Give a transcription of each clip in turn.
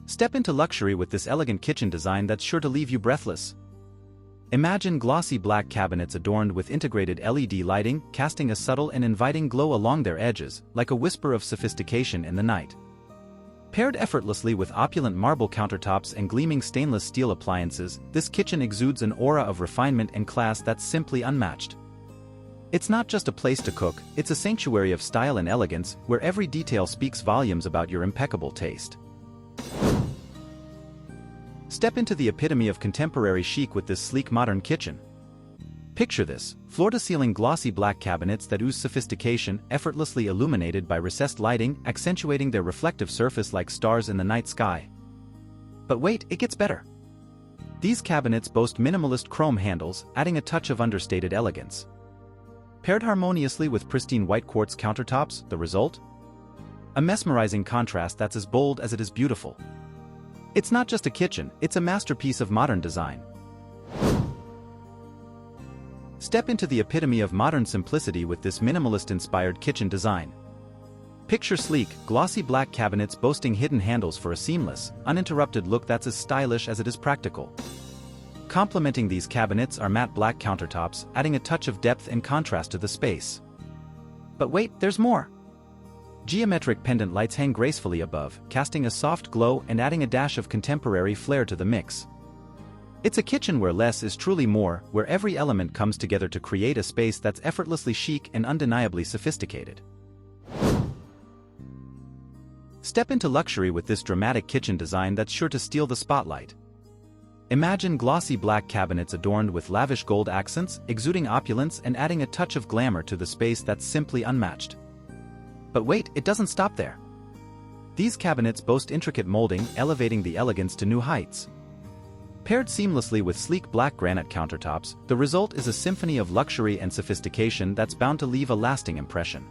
Step into luxury with this elegant kitchen design that's sure to leave you breathless. Imagine glossy black cabinets adorned with integrated LED lighting, casting a subtle and inviting glow along their edges, like a whisper of sophistication in the night. Paired effortlessly with opulent marble countertops and gleaming stainless steel appliances, this kitchen exudes an aura of refinement and class that's simply unmatched. It's not just a place to cook, it's a sanctuary of style and elegance, where every detail speaks volumes about your impeccable taste. Step into the epitome of contemporary chic with this sleek modern kitchen. Picture this, floor-to-ceiling glossy black cabinets that ooze sophistication, effortlessly illuminated by recessed lighting, accentuating their reflective surface like stars in the night sky. But wait, it gets better. These cabinets boast minimalist chrome handles, adding a touch of understated elegance. Paired harmoniously with pristine white quartz countertops, the result? A mesmerizing contrast that's as bold as it is beautiful. It's not just a kitchen, it's a masterpiece of modern design. Step into the epitome of modern simplicity with this minimalist-inspired kitchen design. Picture sleek, glossy black cabinets boasting hidden handles for a seamless, uninterrupted look that's as stylish as it is practical. Complementing these cabinets are matte black countertops, adding a touch of depth and contrast to the space. But wait, there's more! Geometric pendant lights hang gracefully above, casting a soft glow and adding a dash of contemporary flair to the mix. It's a kitchen where less is truly more, where every element comes together to create a space that's effortlessly chic and undeniably sophisticated. Step into luxury with this dramatic kitchen design that's sure to steal the spotlight. Imagine glossy black cabinets adorned with lavish gold accents, exuding opulence and adding a touch of glamour to the space that's simply unmatched. But wait, it doesn't stop there. These cabinets boast intricate molding, elevating the elegance to new heights. Paired seamlessly with sleek black granite countertops, the result is a symphony of luxury and sophistication that's bound to leave a lasting impression.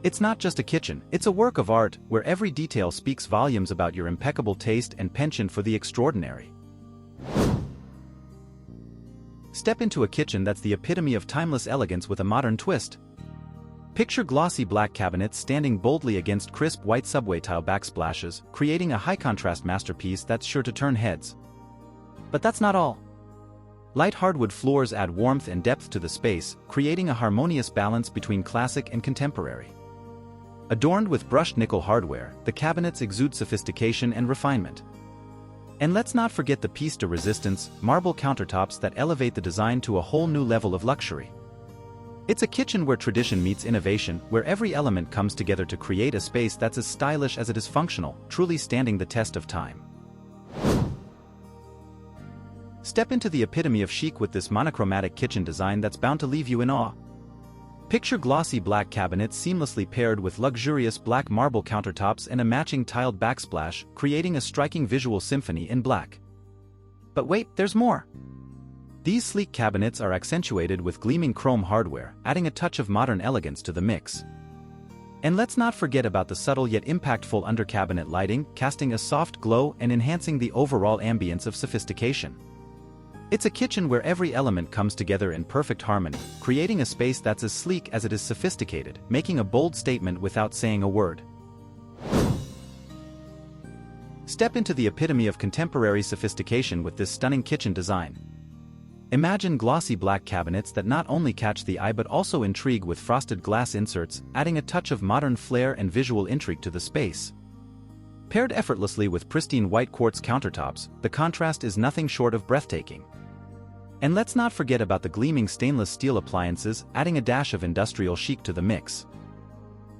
It's not just a kitchen, it's a work of art, where every detail speaks volumes about your impeccable taste and penchant for the extraordinary. Step into a kitchen that's the epitome of timeless elegance with a modern twist. Picture glossy black cabinets standing boldly against crisp white subway tile backsplashes, creating a high-contrast masterpiece that's sure to turn heads. But that's not all. Light hardwood floors add warmth and depth to the space, creating a harmonious balance between classic and contemporary. Adorned with brushed nickel hardware, the cabinets exude sophistication and refinement. And let's not forget the piece de resistance, marble countertops that elevate the design to a whole new level of luxury. It's a kitchen where tradition meets innovation, where every element comes together to create a space that's as stylish as it is functional, truly standing the test of time. Step into the epitome of chic with this monochromatic kitchen design that's bound to leave you in awe. Picture glossy black cabinets seamlessly paired with luxurious black marble countertops and a matching tiled backsplash, creating a striking visual symphony in black. But wait, there's more! These sleek cabinets are accentuated with gleaming chrome hardware, adding a touch of modern elegance to the mix. And let's not forget about the subtle yet impactful under-cabinet lighting, casting a soft glow and enhancing the overall ambience of sophistication. It's a kitchen where every element comes together in perfect harmony, creating a space that's as sleek as it is sophisticated, making a bold statement without saying a word. Step into the epitome of contemporary sophistication with this stunning kitchen design. Imagine glossy black cabinets that not only catch the eye but also intrigue with frosted glass inserts, adding a touch of modern flair and visual intrigue to the space. Paired effortlessly with pristine white quartz countertops, the contrast is nothing short of breathtaking. And let's not forget about the gleaming stainless steel appliances, adding a dash of industrial chic to the mix.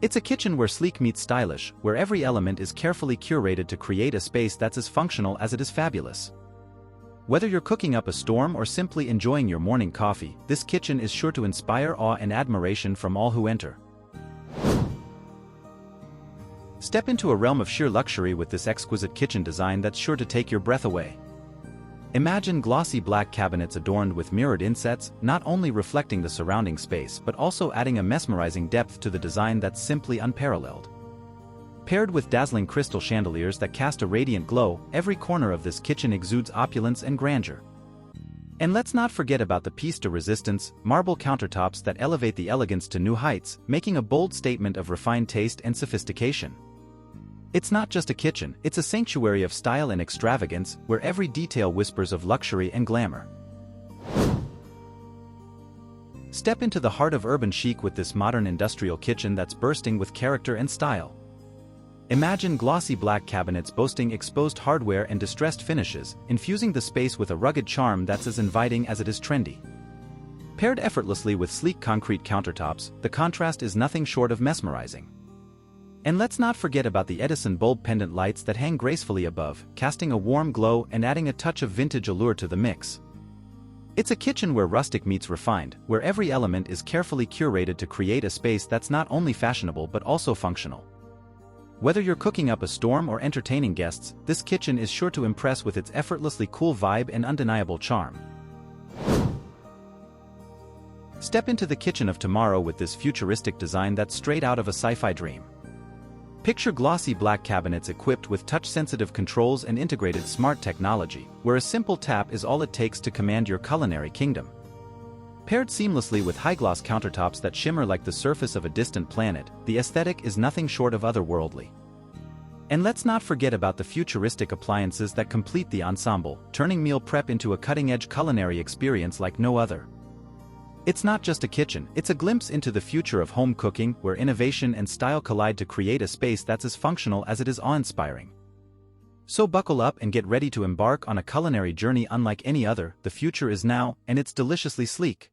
It's a kitchen where sleek meets stylish, where every element is carefully curated to create a space that's as functional as it is fabulous. Whether you're cooking up a storm or simply enjoying your morning coffee, this kitchen is sure to inspire awe and admiration from all who enter. Step into a realm of sheer luxury with this exquisite kitchen design that's sure to take your breath away. Imagine glossy black cabinets adorned with mirrored insets, not only reflecting the surrounding space but also adding a mesmerizing depth to the design that's simply unparalleled. Paired with dazzling crystal chandeliers that cast a radiant glow, every corner of this kitchen exudes opulence and grandeur. And let's not forget about the piece de resistance, marble countertops that elevate the elegance to new heights, making a bold statement of refined taste and sophistication. It's not just a kitchen, it's a sanctuary of style and extravagance, where every detail whispers of luxury and glamour. Step into the heart of urban chic with this modern industrial kitchen that's bursting with character and style. Imagine glossy black cabinets boasting exposed hardware and distressed finishes, infusing the space with a rugged charm that's as inviting as it is trendy. Paired effortlessly with sleek concrete countertops, the contrast is nothing short of mesmerizing. And let's not forget about the Edison bulb pendant lights that hang gracefully above, casting a warm glow and adding a touch of vintage allure to the mix. It's a kitchen where rustic meets refined, where every element is carefully curated to create a space that's not only fashionable but also functional. Whether you're cooking up a storm or entertaining guests, this kitchen is sure to impress with its effortlessly cool vibe and undeniable charm. Step into the kitchen of tomorrow with this futuristic design that's straight out of a sci-fi dream. Picture glossy black cabinets equipped with touch-sensitive controls and integrated smart technology, where a simple tap is all it takes to command your culinary kingdom. Paired seamlessly with high-gloss countertops that shimmer like the surface of a distant planet, the aesthetic is nothing short of otherworldly. And let's not forget about the futuristic appliances that complete the ensemble, turning meal prep into a cutting-edge culinary experience like no other. It's not just a kitchen, it's a glimpse into the future of home cooking, where innovation and style collide to create a space that's as functional as it is awe-inspiring. So buckle up and get ready to embark on a culinary journey unlike any other. The future is now, and it's deliciously sleek.